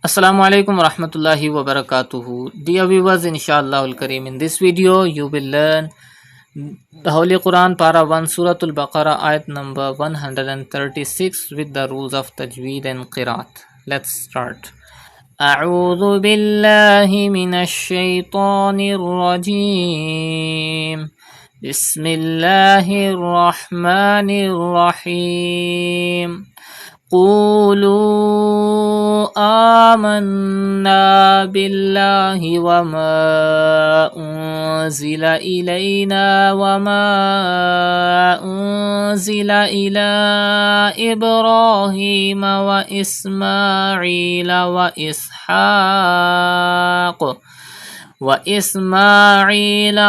Assalamu alaikum wa rahmatullahi wa barakatuhu. Dear viewers, inshallah al-Kareem, in this video you will learn the Holy Quran Para 1 Surah Al-Baqarah Ayat number 136 with the rules of Tajweed and Qiraat. Let's start. أعوذ بالله من الشيطان الرجيم بسم الله الرحمن الرحيم قولوا آمنا بالله وما أنزل إلينا وما أنزل إلى إبراهيم وإسماعيل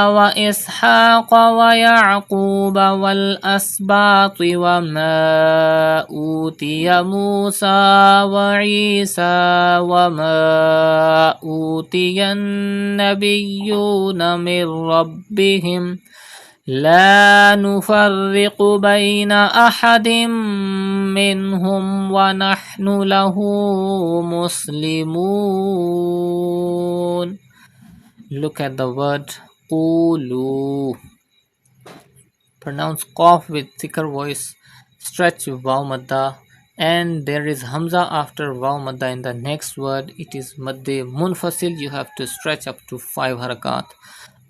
وإسحاق ويعقوب والأسباط وما أوتي موسى وعيسى وما أوتي النبيون من ربهم لا نفرق بين أحد منهم ونحن له مسلمون. Look at the word Qulu. Pronounce Qaf with thicker voice. Stretch Waw Madda. And there is Hamza after Waw Madda in the next word. It is Madde Munfasil. You have to stretch up to 5 harakat.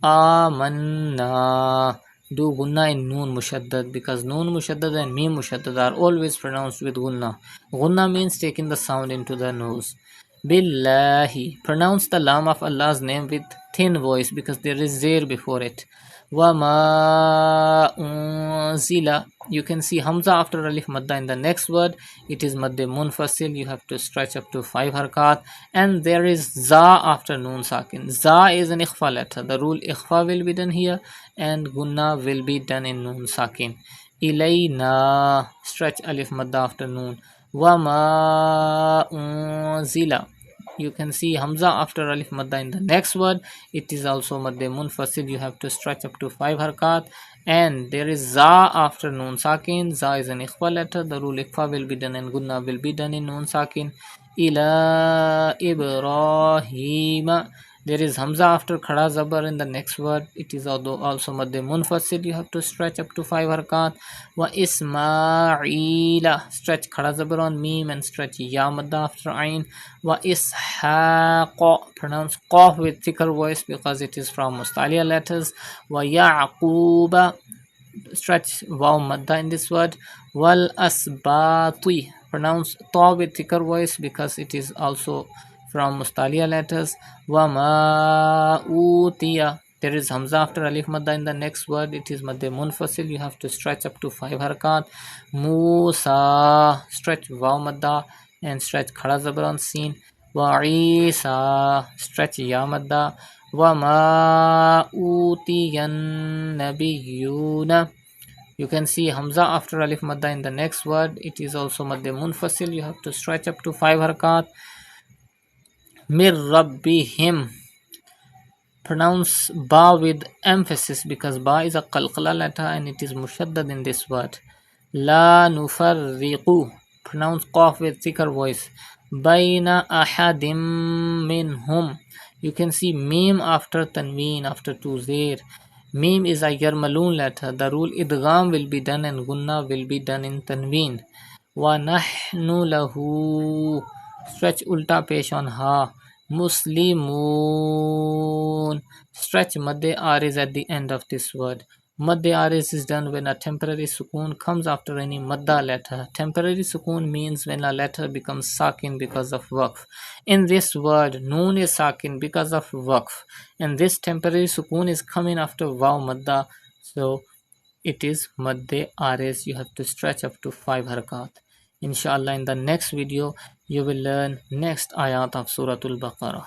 Amanna. Do Gunna in Noon Mushaddad because Noon Mushaddad and Mim Mushaddad are always pronounced with Gunna. Gunna means taking the sound into the nose. Billahi. Pronounce the Lam of Allah's name with thin voice because there is Zair before it. Wama unzila. You can see Hamza after Alif Madda in the next word. It is Madde Munfasil. You have to stretch up to 5 harkat. And there is Za after Noon Sakin. Za is an Ikhfa letter. The rule Ikhfa will be done here and Gunna will be done in Noon Sakin. Ilayna. Stretch Alif Madda after Noon. Wama unzila. You can see Hamza after Alif Madda in the next word. It is also Madde Munfasil. You have to stretch up to 5 harkat. And there is Za after Noon Sakin. Za is an Ikhfa letter. The rule Ikhfa will be done and Gunna will be done in Noon Sakin. Ila Ibrahim. There is Hamza after Khada Zabar in the next word. It is also Madde Munfasil. You have to stretch up to 5 harkat. Wa Ismaila. Stretch Khada Zabar on Mim and stretch Ya Madda after Ain. Wa Ishaq. Pronounce Qaf with thicker voice because it is from Mustaliya letters. Wa Ya'quba. Stretch Waw Madda in this word. Wal Asbati. Pronounce Ta with thicker voice because it is also from Mustaliya letters. Wama utiya. There is Hamza after Alif Madda in the next word. It is Madde Munfasil. You have to stretch up to 5 harkat. Musa. Stretch Waw Madda and stretch Khada Zabar on Sin. Wa Isa. Stretch Ya Madda. Wama utiyan nabiyuna. You can see Hamza after Alif Madda in the next word. It is also Madde Munfasil. You have to stretch up to 5 harkat. Mir Rabbihim. Pronounce Ba with emphasis because Ba is a Qalqala letter and it is Mushaddad in this word. La Nufarriqu. Pronounce Qaf with thicker voice. Baina Ahadim Minhum. You can see Mim after Tanween after 2 Zair. Mim is a Yarmalun letter. The rule Idgham will be done and Gunna will be done in Tanween. Wa Nahnu Lahu. Stretch Ulta Pesh on Ha. Muslimun. Stretch Madde Ariz at the end of this word. Madde Ariz is done when a temporary sukoon comes after any Madda letter. Temporary sukoon means when a letter becomes Sakin because of Waqf. In this word, Noon is Sakin because of Waqf. And this temporary sukoon is coming after Waw Madda. So it is Madde Ariz. You have to stretch up to 5 harkat. Inshallah, in the next video, you will learn next ayat of Surah Al-Baqarah.